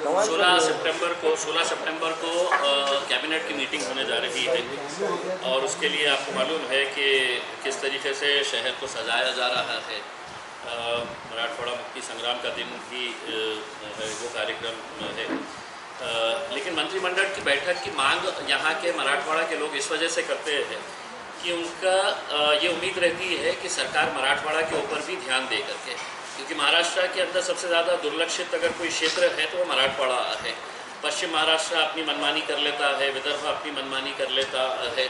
16 सितंबर को कैबिनेट की मीटिंग होने जा रही है और उसके लिए आपको मालूम है कि किस तरीके से शहर को सजाया जा रहा है। मराठवाड़ा मुक्ति संग्राम का दिन भी वो कार्यक्रम है। लेकिन मंत्रिमंडल की बैठक की मांग यहाँ के मराठवाड़ा के लोग इस वजह से करते हैं कि उनका ये उम्मीद रहती है कि सरकार मराठवाड़ा के ऊपर भी ध्यान दे करके, क्योंकि महाराष्ट्र के अंदर सबसे ज़्यादा दुर्लक्षित अगर कोई क्षेत्र है तो वो मराठवाड़ा है। पश्चिम महाराष्ट्र अपनी मनमानी कर लेता है, विदर्भ अपनी मनमानी कर लेता है,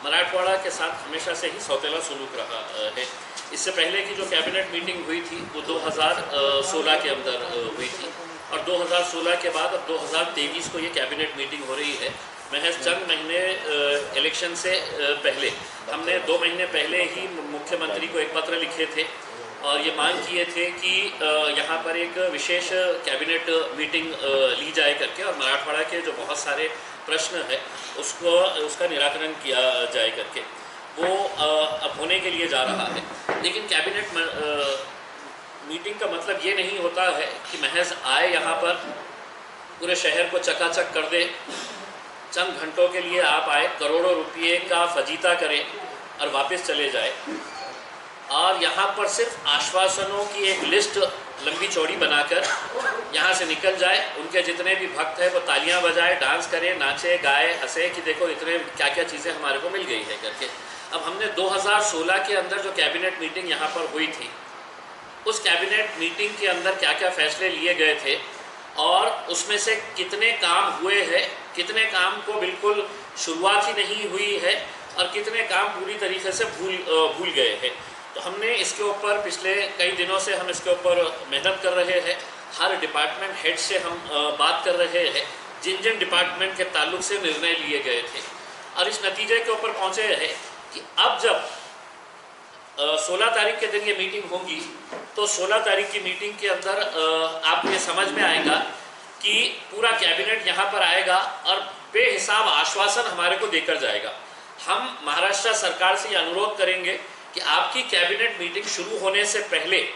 मराठवाड़ा के साथ हमेशा से ही सौतेला सुलूक रहा है। इससे पहले की जो कैबिनेट मीटिंग हुई थी वो 2016 के अंदर हुई थी और 2016 के बाद अब 2023 को ये कैबिनेट मीटिंग हो रही है। महज चंद महीने इलेक्शन से पहले हमने 2 महीने पहले ही मुख्यमंत्री को एक पत्र लिखे थे और ये मांग किए थे कि यहाँ पर एक विशेष कैबिनेट मीटिंग ली जाए करके और मराठवाड़ा के जो बहुत सारे प्रश्न है उसका निराकरण किया जाए करके। वो अब होने के लिए जा रहा है। लेकिन कैबिनेट मीटिंग का मतलब ये नहीं होता है कि महज आए यहाँ पर पूरे शहर को चकाचक कर दे, चंद घंटों के लिए आप आए, करोड़ों रुपये का फजीता करें और वापस चले जाए और यहाँ पर सिर्फ आश्वासनों की एक लिस्ट लंबी चौड़ी बनाकर यहाँ से निकल जाए। उनके जितने भी भक्त हैं वो तालियां बजाए, डांस करें, नाचे, गाए, हंसे कि देखो इतने क्या क्या चीज़ें हमारे को मिल गई है करके। अब हमने 2016 के अंदर जो कैबिनेट मीटिंग यहाँ पर हुई थी, उस कैबिनेट मीटिंग के अंदर क्या क्या फैसले लिए गए थे और उसमें से कितने काम हुए हैं, कितने काम को बिल्कुल शुरुआत ही नहीं हुई है और कितने काम पूरी तरीके से भूल गए हैं। तो हमने इसके ऊपर पिछले कई दिनों से हम इसके ऊपर मेहनत कर रहे हैं। हर डिपार्टमेंट हेड से हम बात कर रहे हैं, जिन जिन डिपार्टमेंट के ताल्लुक से निर्णय लिए गए थे और इस नतीजे के ऊपर पहुँचे हैं कि अब जब 16 तारीख के दिन ये मीटिंग होगी तो 16 तारीख की मीटिंग के अंदर आपको ये समझ में आएगा कि पूरा कैबिनेट यहाँ पर आएगा और बेहिसाब आश्वासन हमारे को देकर जाएगा। हम महाराष्ट्र सरकार से ये अनुरोध करेंगे कि आपकी कैबिनेट मीटिंग शुरू होने से पहले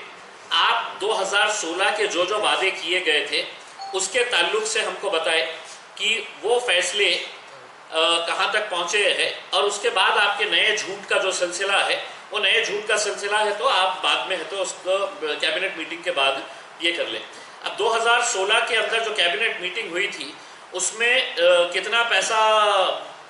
आप 2016 के जो वादे किए गए थे उसके ताल्लुक से हमको बताएं कि वो फैसले कहाँ तक पहुँचे हैं और उसके बाद आपके नए झूठ का जो सिलसिला है, वो नए झूठ का सिलसिला है तो आप बाद में है तो उसको कैबिनेट मीटिंग के बाद ये कर लें। अब 2016 के अंदर जो कैबिनेट मीटिंग हुई थी उसमें कितना पैसा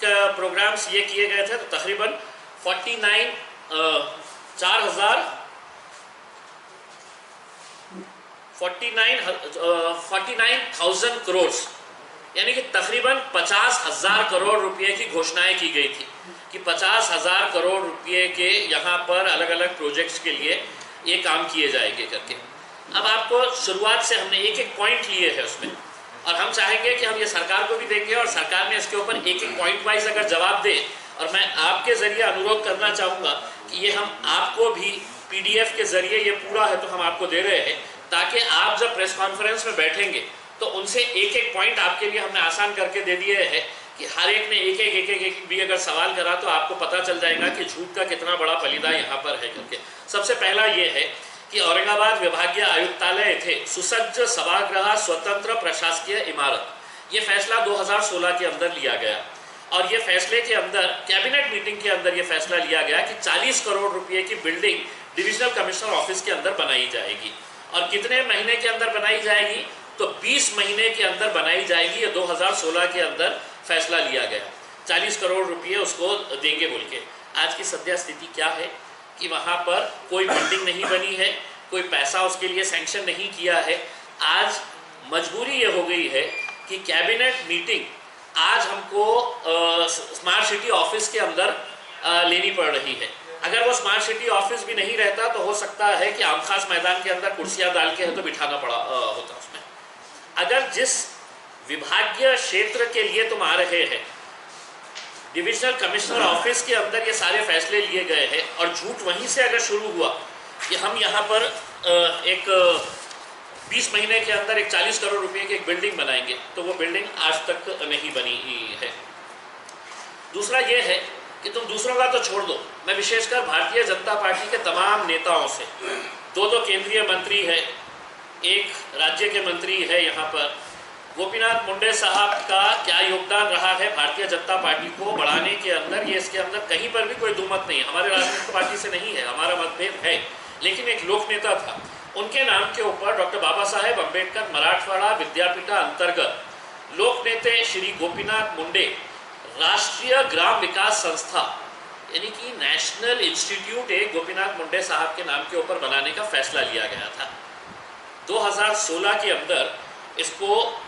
का प्रोग्राम्स ये किए गए थे, तो तकरीबन 49,000 करोड़ यानी कि तकरीबन 50,000 करोड़ रुपए की घोषणाएं की गई थी कि 50,000 करोड़ रुपए के यहाँ पर अलग अलग प्रोजेक्ट्स के लिए ये काम किए जाएंगे करके। अब आपको शुरुआत से हमने एक एक पॉइंट लिए हैं उसमें और हम चाहेंगे कि हम ये सरकार को भी देंगे और सरकार ने इसके ऊपर एक एक पॉइंट वाइज अगर जवाब दे और मैं आपके ज़रिए अनुरोध करना चाहूँगा कि ये हम आपको भी PDF के ज़रिए ये पूरा है तो हम आपको दे रहे हैं ताकि आप जब प्रेस कॉन्फ्रेंस में बैठेंगे तो उनसे एक एक पॉइंट आपके लिए हमने आसान करके दे दिए हैं कि हर एक ने एक एक भी अगर सवाल करा तो आपको पता चल जाएगा कि झूठ का कितना बड़ा फलीदा यहाँ पर है करके। सबसे पहला ये है कि औरंगाबाद विभागीय आयुक्तालय येथे सुसज्ज सभागृह स्वतंत्र प्रशासकीय इमारत, ये फैसला 2016 के अंदर लिया गया और ये फैसले के अंदर कैबिनेट मीटिंग के अंदर ये फैसला लिया गया कि 40 करोड़ रुपए की बिल्डिंग डिविजनल कमिश्नर ऑफिस के अंदर बनाई जाएगी और कितने महीने के अंदर बनाई जाएगी, तो 20 महीने के अंदर बनाई जाएगी। ये 2016 के अंदर फैसला लिया गया, 40 करोड़ रुपये उसको देंगे बोल के। आज की सद्य स्थिति क्या है कि वहाँ पर कोई बिल्डिंग नहीं बनी है, कोई पैसा उसके लिए सैंक्शन नहीं किया है। आज मजबूरी ये हो गई है कि कैबिनेट मीटिंग आज हमको स्मार्ट सिटी ऑफिस के अंदर लेनी पड़ रही है। अगर वो स्मार्ट सिटी ऑफिस भी नहीं रहता तो हो सकता है कि आमखास मैदान के अंदर कुर्सियाँ डाल के है तो बिठाना पड़ा होता उसमें। अगर जिस विभागीय क्षेत्र के लिए तुम आ रहे हैं, डिविजनल कमिश्नर ऑफिस के अंदर ये सारे फैसले लिए गए हैं और झूठ वहीं से अगर शुरू हुआ कि हम यहाँ पर एक 20 महीने के अंदर एक 40 करोड़ रुपए की एक बिल्डिंग बनाएंगे, तो वो बिल्डिंग आज तक नहीं बनी है। दूसरा ये है कि तुम दूसरों का तो छोड़ दो, मैं विशेषकर भारतीय जनता पार्टी के तमाम नेताओं से, दो केंद्रीय मंत्री है, एक राज्य के मंत्री है यहाँ पर, गोपीनाथ मुंडे साहब का क्या योगदान रहा है भारतीय जनता पार्टी को बढ़ाने के अंदर, ये इसके अंदर कहीं पर भी कोई दुमत नहीं है। हमारे राजनीतिक पार्टी से नहीं है, हमारा मतभेद है, लेकिन एक लोक नेता था। उनके नाम के ऊपर डॉक्टर बाबा साहेब अम्बेडकर मराठवाड़ा विद्यापीठा अंतर्गत लोक नेते श्री गोपीनाथ मुंडे राष्ट्रीय ग्राम विकास संस्था यानी कि नेशनल इंस्टीट्यूट एक गोपीनाथ मुंडे साहब के नाम के ऊपर बनाने का फैसला लिया गया था। 2016 के अंदर इसको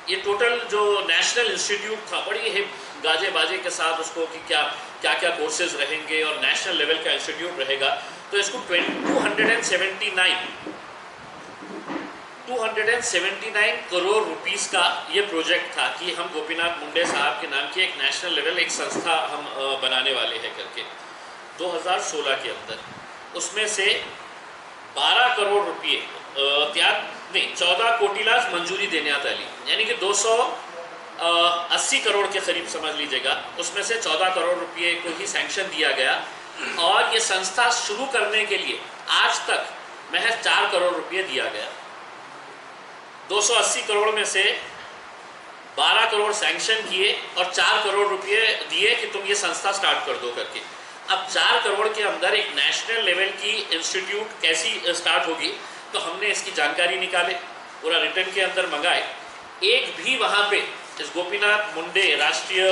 ये टोटल जो नेशनल इंस्टीट्यूट था, बड़ी ही गाजे बाजे के साथ उसको कि क्या क्या कोर्सेज रहेंगे और नेशनल लेवल का इंस्टीट्यूट रहेगा, तो इसको 279 करोड़ रुपीस का ये प्रोजेक्ट था कि हम गोपीनाथ मुंडे साहब के नाम की एक नेशनल लेवल एक संस्था हम बनाने वाले हैं करके 2016 के अंदर। उसमें से 12 करोड़ रुपये 14 कोटीला मंजूरी देण्यात आली, यानी कि 280 करोड़ के करीब समझ लीजिएगा। उसमें से 14 करोड़ रुपये को ही सैंक्शन दिया गया और ये संस्था शुरू करने के लिए आज तक महज 4 करोड़ रुपये दिया गया। 280 करोड़ में से 12 करोड़ सैंक्शन किए और 4 करोड़ रुपये दिए कि तुम ये संस्था स्टार्ट कर दो करके। अब 4 करोड़ के अंदर एक नेशनल लेवल की इंस्टीट्यूट कैसी स्टार्ट होगी, तो हमने इसकी जानकारी निकाले, पूरा रिटर्न के अंदर मंगाए। एक भी वहाँ पे इस गोपीनाथ मुंडे राष्ट्रीय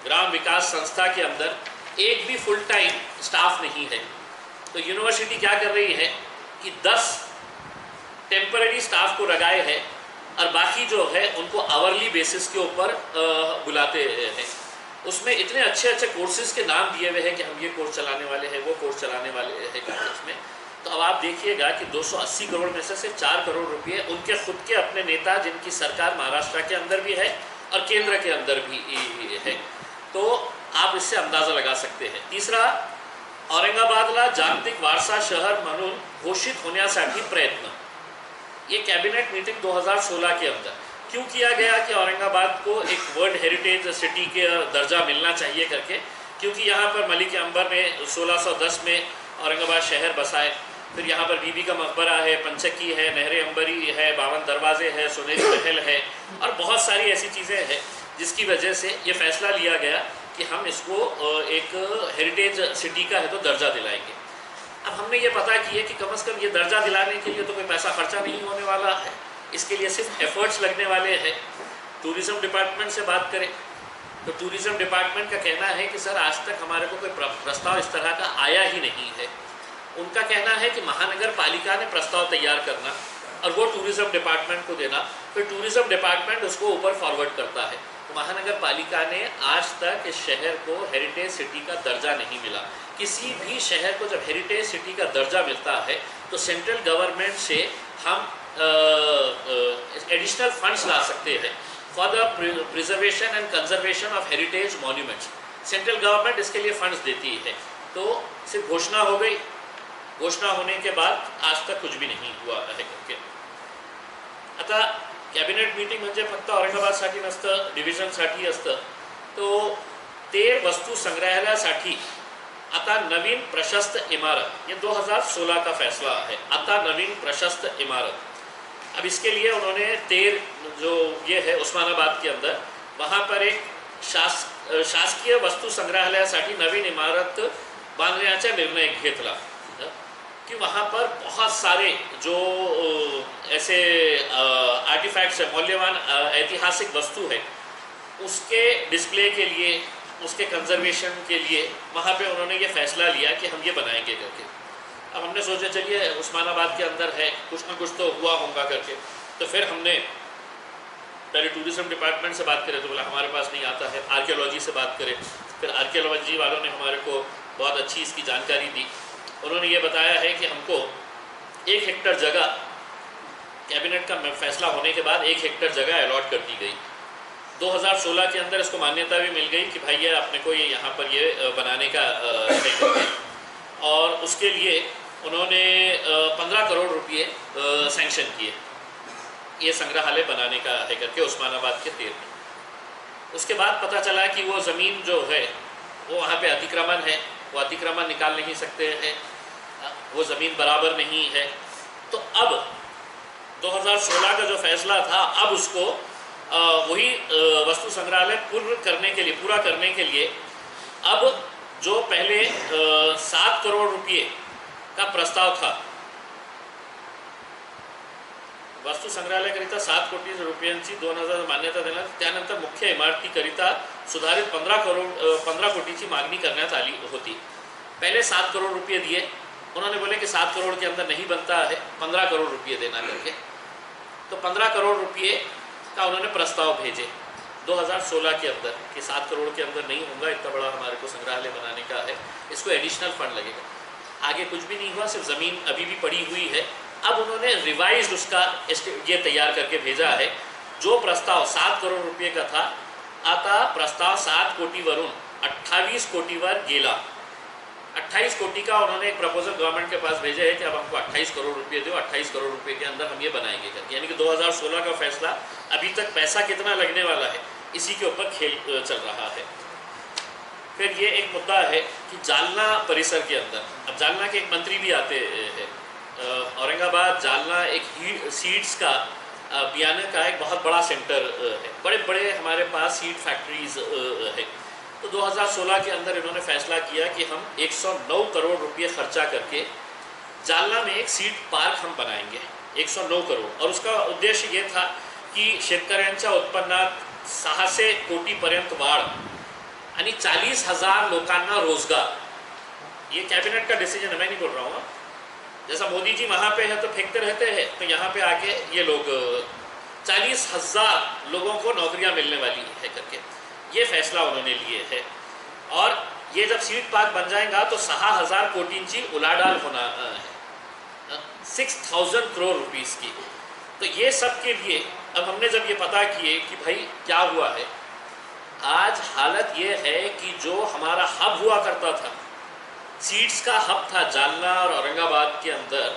ग्राम विकास संस्था के अंदर एक भी फुल टाइम स्टाफ नहीं है। तो यूनिवर्सिटी क्या कर रही है कि 10 टेम्पररी स्टाफ को लगाए हैं और बाकी जो है उनको आवरली बेसिस के ऊपर बुलाते हैं। उसमें इतने अच्छे अच्छे कोर्सेज के नाम दिए हुए हैं कि हम ये कोर्स चलाने वाले हैं, वो कोर्स चलाने वाले हैं कॉलेज में। तो अब आप देखिएगा कि 280 करोड़ में से 4 करोड़ रुपये उनके खुद के अपने नेता, जिनकी सरकार महाराष्ट्र के अंदर भी है और केंद्र के अंदर भी है, तो आप इससे अंदाज़ा लगा सकते हैं। तीसरा, औरंगाबादला जागतिक वारसा शहर म्हणून घोषित होण्यासाठी प्रयत्न। ये कैबिनेट मीटिंग 2016 के अंदर क्यों किया गया कि औरंगाबाद को एक वर्ल्ड हेरिटेज सिटी के दर्जा मिलना चाहिए करके, क्योंकि यहाँ पर मलिक अंबर ने 1610 में औरंगाबाद शहर बसाए। फिर यहाँ पर बीबी का मकबरा है, पंचकी है, नहरे अंबरी है, 52 दरवाजे हैं, सुनहरी महल है और बहुत सारी ऐसी चीज़ें हैं जिसकी वजह से ये फैसला लिया गया कि हम इसको एक हेरिटेज सिटी का है तो दर्जा दिलाएंगे। अब हमने ये पता किया कि कम से कम ये दर्जा दिलाने के लिए तो कोई पैसा खर्चा नहीं होने वाला है, इसके लिए सिर्फ एफर्ट्स लगने वाले हैं। टूरिज़्म डिपार्टमेंट से बात करें तो टूरिज़्म डिपार्टमेंट का कहना है कि सर आज तक हमारे को कोई प्रस्ताव इस तरह का आया ही नहीं है। उनका कहना है कि महानगर पालिका ने प्रस्ताव तैयार करना और वो टूरिज़्म डिपार्टमेंट को देना, फिर टूरिज़्म डिपार्टमेंट उसको ऊपर फॉरवर्ड करता है। तो महानगर पालिका ने आज तक इस शहर को हेरिटेज सिटी का दर्जा नहीं मिला। किसी भी शहर को जब हेरिटेज सिटी का दर्जा मिलता है तो सेंट्रल गवर्नमेंट से हम एडिशनल फंड्स ला सकते हैं for the preservation and conservation of heritage monuments. Central government इसके लिए फंड्स देती है। तो सिर्फ घोषणा हो गई, घोषणा होने के बाद आज तक कुछ भी नहीं हुआ है करके। आता कॅबिनेट मीटिंग म्हणजे फक्त औरंगाबादसाठी नसतं, डिव्हिजनसाठी असतं। तो तेर वस्तू संग्रहालयासाठी आता नवीन प्रशस्त इमारत, ये 2016 का फैसला है। आता नवीन प्रशस्त इमारत, अब इसके लिए उन्होंने तेर जो ये है उस्मानाबाद के अंदर, वहाँ पर एक शासकीय वस्तू संग्रहालयासाठी नवीन इमारत बांधण्याचा निर्णय घेतला कि वहाँ पर बहुत सारे जो ऐसे आर्टिफैक्ट्स है, मौल्यवान ऐतिहासिक वस्तु है, उसके डिस्प्ले के लिए, उसके कंजर्वेशन के लिए वहाँ पे उन्होंने ये फैसला लिया कि हम ये बनाएंगे करके। अब हमने सोचा चलिए उस्मानाबाद के अंदर है, कुछ ना कुछ तो हुआ होगा करके। तो फिर हमने पहले टूरिज़्म डिपार्टमेंट से बात करें तो बोला हमारे पास नहीं आता है। आर्कियोलॉजी से बात करें, फिर आर्कियोलॉजी वालों ने हमारे को बहुत अच्छी इसकी जानकारी दी। उन्होंने ये बताया है कि हमको 1 हेक्टेयर जगह, कैबिनेट का फैसला होने के बाद 1 हेक्टेयर जगह अलॉट कर दी गई। 2016 के अंदर इसको मान्यता भी मिल गई कि भाई ये अपने को ये यहाँ पर ये बनाने का है। और उसके लिए उन्होंने 15 करोड़ रुपये सैंक्शन किए ये संग्रहालय बनाने का है करके उस्मानाबाद के तेर में। उसके बाद पता चला कि वो ज़मीन जो है वो वहाँ पे अतिक्रमण है, वो अतिक्रमण निकाल नहीं सकते हैं, वो ज़मीन बराबर नहीं है। तो अब 2016 का जो फैसला था, अब उसको वही वस्तु संग्रहालय पूरा करने के लिए अब जो पहले 7 करोड़ रुपये का प्रस्ताव था, वस्तु संग्रहालयाकरिता 7 कोटी रुपयांची 2000 मान्यता देण्यात, त्यानंतर मुख्य इमारतीकरिता सुधारित 15 कोटीची मागणी करण्यात आली होती। पहले 7 करोड़ रुपये दिए, उन्होंने बोले कि 7 करोड़ के अंदर नहीं बनता है, 15 करोड़ रुपये देना करके। तो 15 करोड़ रुपये का उन्होंने प्रस्ताव भेजे 2016 के अंदर कि 7 करोड़ के अंदर नहीं होगा, इतना बड़ा हमारे को संग्रहालय बनाने का है, इसको एडिशनल फंड लगेगा। आगे कुछ भी नहीं हुआ, सिर्फ ज़मीन अभी भी पड़ी हुई है। अब उन्होंने रिवाइज उसका ये तैयार करके भेजा है। जो प्रस्ताव 7 करोड़ रुपये का था, आता प्रस्ताव 7 कोटीवरून 28 कोटीवर गेला। 28 कोटी का उन्होंने एक प्रपोजल गवर्नमेंट के पास भेजा है कि अब हमको 28 करोड़ रुपये दो, 28 करोड़ रुपये के अंदर हम ये बनाएंगे करके। यानी कि 2016 का फैसला, अभी तक पैसा कितना लगने वाला है इसी के ऊपर खेल चल रहा है। फिर ये एक मुद्दा है कि जालना परिसर के अंदर, अब जालना के एक मंत्री भी आते हैं। औरंगाबाद जालना एक सीड्स का बियाने का एक बहुत बड़ा सेंटर है, बड़े बड़े हमारे पास सीड फैक्ट्रीज है। तो 2016 के अंदर इन्होंने फैसला किया कि हम 109 करोड़ रुपये खर्चा करके जालना में एक सीड पार्क हम बनाएंगे, 109 करोड़। और उसका उद्देश्य ये था की शेतकऱ्यांच्या उत्पन्नात 600 कोटीपर्यंत वाढ आणि 40,000 लोकांना रोजगार। ये कैबिनेट का डिसीजन है, मैं नहीं बोल रहा हूँ। जैसा मोदी जी वहाँ पे है तो फेंकते रहते हैं, तो यहाँ पे आके ये लोग 40,000 लोगों को नौकरियाँ मिलने वाली है करके ये फैसला उन्होंने लिए है। और ये जब सीड पार्क बन जाएगा तो 6,000 कोटींची उलाढाल होना है, 6,000 करोड़ रुपीस की। तो ये सब के लिए अब हमने जब ये पता किए कि भाई क्या हुआ है, आज हालत ये है कि जो हमारा हब हुआ करता था, सीड्स का हब था जालना और औरंगाबाद के अंदर,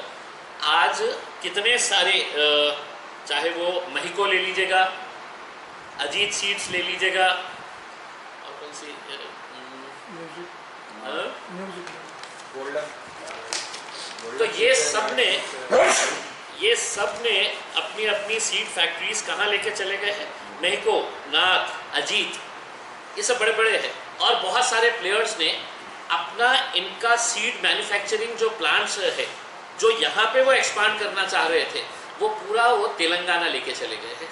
आज कितने सारे चाहे वो महिको ले लीजिएगा, अजीत सीड्स ले लीजिएगा, और कौन सी तो ये सब ने अपनी अपनी सीड फैक्ट्रीज कहाँ लेके चले गए हैं। महिको, नाथ, अजीत, ये सब बड़े बड़े हैं। और बहुत सारे प्लेयर्स ने अपना इनका सीड मैन्युफैक्चरिंग जो प्लांट्स है, जो यहाँ पे वो एक्सपांड करना चाह रहे थे, वो पूरा वो तेलंगाना लेके चले गए हैं।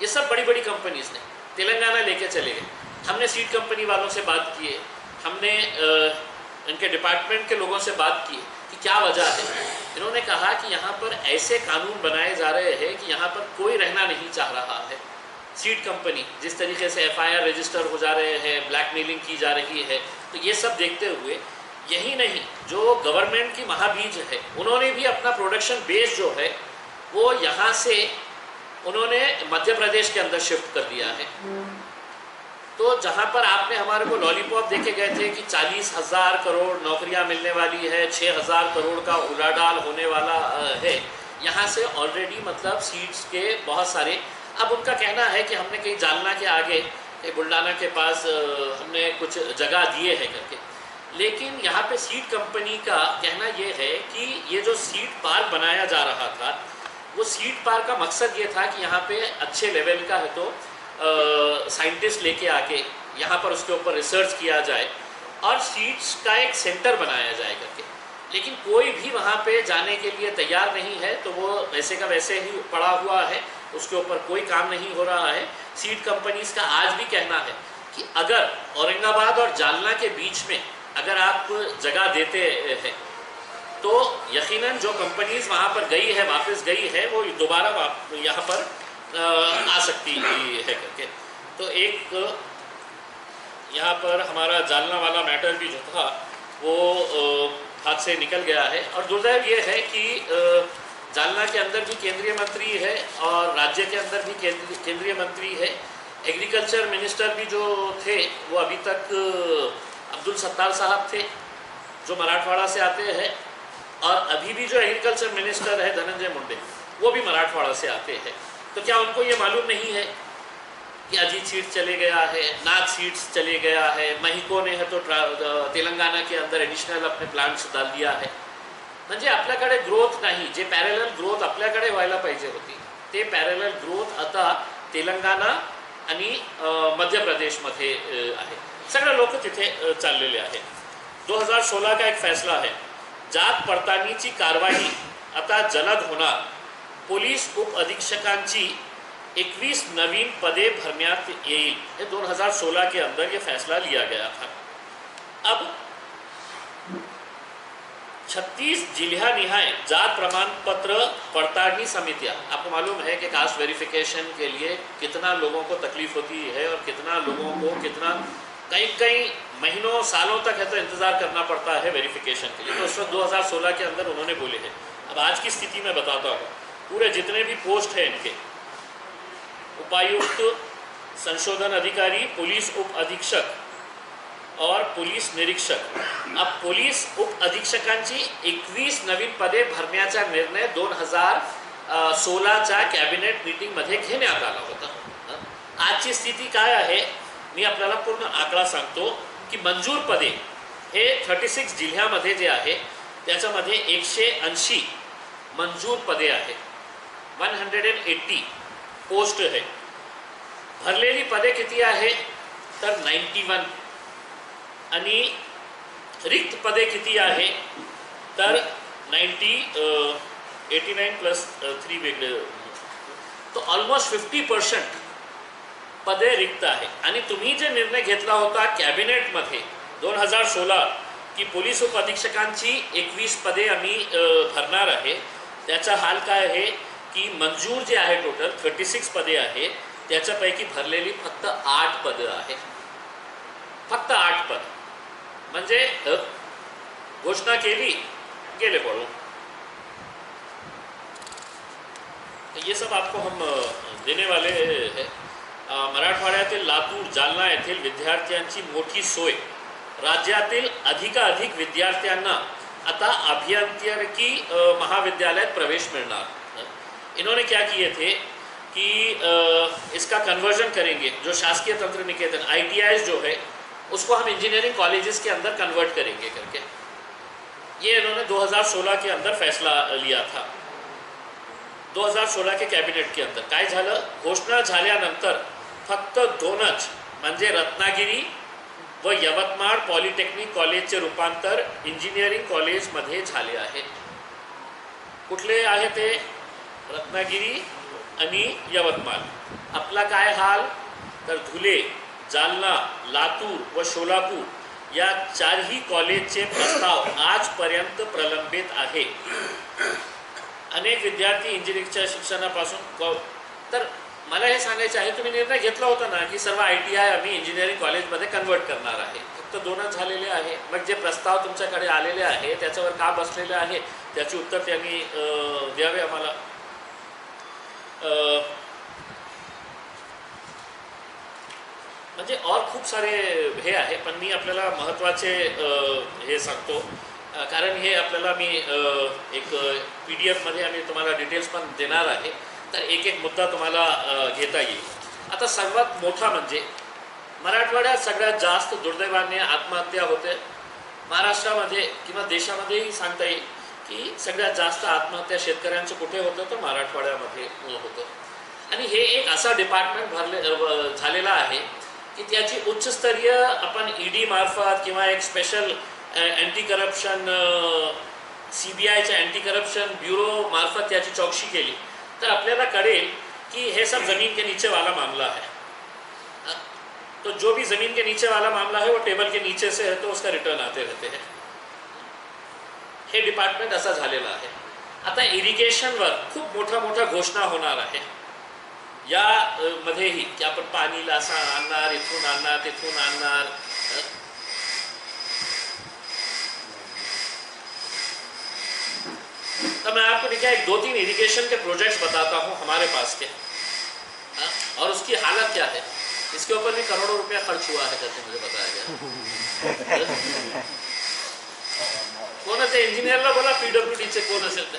ये सब बड़ी बड़ी कंपनीज ने तेलंगाना लेके चले गए। हमने सीड कंपनी वालों से बात किए, हमने इनके डिपार्टमेंट के लोगों से बात की कि क्या वजह है। इन्होंने कहा कि यहाँ पर ऐसे कानून बनाए जा रहे हैं कि यहाँ पर कोई रहना नहीं चाह रहा है। सीड कंपनी जिस तरीके से FIR रजिस्टर हो जा रहे हैं, ब्लैकमेलिंग की जा रही है, तो ये सब देखते हुए, यही नहीं जो गवर्नमेंट की महाबीज है, उन्होंने भी अपना प्रोडक्शन बेस जो है वो यहाँ से उन्होंने मध्य प्रदेश के अंदर शिफ्ट कर दिया है। तो जहाँ पर आपने हमारे को लॉलीपॉप देके गए थे कि 40,000 करोड़ नौकरियाँ मिलने वाली है, 6,000 करोड़ का उलाढाल होने वाला है, यहाँ से ऑलरेडी मतलब सीड्स के बहुत सारे, अब उनका कहना है कि हमने कहीं जालना के आगे, बुल्डाना के पास हमने कुछ जगह दिए हैं करके। लेकिन यहाँ पे सीड कंपनी का कहना ये है कि ये जो सीड पार्क बनाया जा रहा था, वो सीड पार्क का मकसद ये था कि यहाँ पे अच्छे लेवल का है तो साइंटिस्ट लेके आके यहाँ पर उसके ऊपर रिसर्च किया जाए और सीड्स का एक सेंटर बनाया जाए करके। लेकिन कोई भी वहाँ पे जाने के लिए तैयार नहीं है, तो वो वैसे का वैसे ही पड़ा हुआ है, उसके ऊपर कोई काम नहीं हो रहा है। सीड कंपनीज का आज भी कहना है कि अगर औरंगाबाद और जालना के बीच में अगर आप जगह देते हैं तो यकीनन जो कंपनीज वहाँ पर गई है, वापस गई है, वो दोबारा यहाँ पर आ सकती है करके। तो एक यहाँ पर हमारा जालना वाला मैटर भी जो था वो हाथ से निकल गया है। और दुर्दैव ये है कि जालना के अंदर भी केंद्रीय मंत्री है और राज्य के अंदर भी केंद्रीय मंत्री है। एग्रीकल्चर मिनिस्टर भी जो थे वो अभी तक अब्दुल सत्तार साहब थे जो मराठवाड़ा से आते हैं, और अभी भी जो एग्रीकल्चर मिनिस्टर है धनंजय मुंडे, वो भी मराठवाड़ा से आते हैं। तो क्या उनको ये मालूम नहीं है कि अजीत सीड्स चले गया है, नाथ सीड्स चले गया है, महिको ने है तो तेलंगाना के अंदर एडिशनल अपने प्लांट्स डाल दिया है। म्हणजे आपल्याकडे ग्रोथ नाही, जे पॅरेलल ग्रोथ आपल्याकडे व्हायला पाहिजे होती ते पॅरेलल ग्रोथ आता तेलंगणा आणि मध्य प्रदेशमध्ये आहे. सगळे लोक तिथे चाललेले आहेत. 2016 का एक फैसला है, जात पडताळणीची कारवाई आता जलद होणार. पोलीस उप अधीक्षकांची 21 नवीन पदे भरण्यात येईल. ये 2016 के अंदर ये फैसला लिया गया था. अब 36 जिला निहाय जात प्रमाण पत्र पड़तालनी समितियां, आपको मालूम है कि कास्ट वेरिफिकेशन के लिए कितना लोगों को तकलीफ होती है और कितना लोगों को कितना कई महीनों सालों तक है तो इंतज़ार करना पड़ता है वेरिफिकेशन के लिए. तो उस वक्त 2016 के अंदर उन्होंने बोले हैं. अब आज की स्थिति में बताता हूँ, पूरे जितने भी पोस्ट हैं इनके, उपायुक्त, संशोधन अधिकारी, पुलिस उप अधीक्षक और पुलिस निरीक्षक. अब पोलीस उप अधीक्षकांची 21 नवीन पदे भरण्याचा निर्णय 2016च्या कॅबिनेट मीटिंगमध्ये घेण्यात आला होता. आजची स्थिती काय आहे मी आपल्याला पूर्ण आकडा सांगतो की मंजूर पदे हे 36 जिल्ह्यामध्ये जे आहे त्याच्यामध्ये 180 मंजूर पदे आहेत. 180 पोस्ट आहे. भरलेली पदे किती आहे तर 91 आणि रिक्त पदे किती आहे तर 89 प्लस 3 वेगळे, तो ऑलमोस्ट 50% पदे रिक्त आहे. आणि तुम्ही जे निर्णय घेतला होता कॅबिनेटमध्ये 2016 की पोलीस उप अधीक्षकांची 21 पदे आम्ही भरणार आहे, त्याचा हाल काय आहे की मंजूर जे आहे टोटल 36 पदे आहे त्याच्यापैकी भरलेली फक्त 8 पदं आहेत. फक्त 8 पद. म्हणजे घोषणा केली गेले पळून. ये सब आपको हम देने वाले हैं. मराठवाड्यातील लातूर, जालना येथील विद्यार्थ्यांची मोठी सोय. राज्यातील अधिकाधिक विद्यार्थ्यांना आता अभियांत्रिकी महाविद्यालयात प्रवेश मिळणार. इन्होंने क्या किए थे कि इसका कन्वर्जन करेंगे, जो शासकीय तंत्र निकेतन ITI जो है उसको हम इंजीनियरिंग कॉलेजेस के अंदर कन्वर्ट करेंगे करके ये इन्होंने 2016 के अंदर फैसला लिया था. 2016 के कॅबिनेट के अंदर काय झालं, घोषणा झाल्यानंतर फक्त 2च म्हणजे रत्नागिरी व यवतमाळ पॉलिटेक्निक कॉलेजचे रूपांतर इंजिनिअरिंग कॉलेजमध्ये झाले आहे. कुठले आहे ते? रत्नागिरी आणि यवतमाळ. आपला काय हाल तर धुले, जालना, लातूर व सोलापूर या 4ही कॉलेजचे प्रस्ताव आजपर्यंत प्रलंबित आहे. अनेक विद्यार्थी इंजिनिअरिंगच्या शिक्षणापासून. तर मला हे सांगायचे आहे, तुम्ही निर्णय घेतला होता ना की सर्व ITI आम्ही इंजिनिअरिंग कॉलेजमध्ये कन्वर्ट करणार आहे. फक्त 2च झालेले आहे. मग जे प्रस्ताव तुमच्याकडे आलेले आहे त्याच्यावर का बसलेले आहे त्याची उत्तर त्यांनी द्यावे आम्हाला. म्हणजे और खूप सारे हे आहे, पण मी आपल्याला महत्त्वाचे हे सांगतो कारण हे आपल्याला मी एक PDF मध्ये आम्ही तुम्हाला डिटेल्स पण देणार आहे. तर एक एक मुद्दा तुम्हाला घेता येईल. आता सर्वात मोठा म्हणजे मराठवाड्यात सगळ्यात जास्त दुर्दैवाने आत्महत्या होते. महाराष्ट्रामध्ये किंवा देशामध्येही सांगता येईल की सगळ्यात जास्त आत्महत्या शेतकऱ्यांचं कुठे होतं तर मराठवाड्यामध्ये होतं. आणि हे एक असा डिपार्टमेंट झालेला आहे की त्याची उच्चस्तरीय आपण ED मार्फत किंवा एक स्पेशल अँटी करप्शन CBIच्या अँटी करप्शन ब्युरो मार्फत त्याची चौकशी केली तर आपल्याला कळेल कि हे सब ज़मीन के नीचे वाला मामला है. तो जो भी ज़मीन के नीचे वाला मामला है वो टेबल के नीचे से है तो उसका रिटर्न आते रहते हैं. हे डिपार्टमेंट असा झालेला आहे. आता इरिगेशनवर खूप मोठा घोषणा होणार आहे. या मध्येही की आपण पाणी लासा आणणार, इथून आणणार, तिथून आणणार. तो मैं आपको देखिए एक 2-3 इरिगेशन के प्रोजेक्ट्स बताता हूँ हमारे पास के, और उसकी हालत क्या है. इसके ऊपर भी करोड़ों रुपया खर्च हुआ है करके मुझे बताया गया. कोणाचे इंजिनियरला बोला PWDचे कोण असेल ते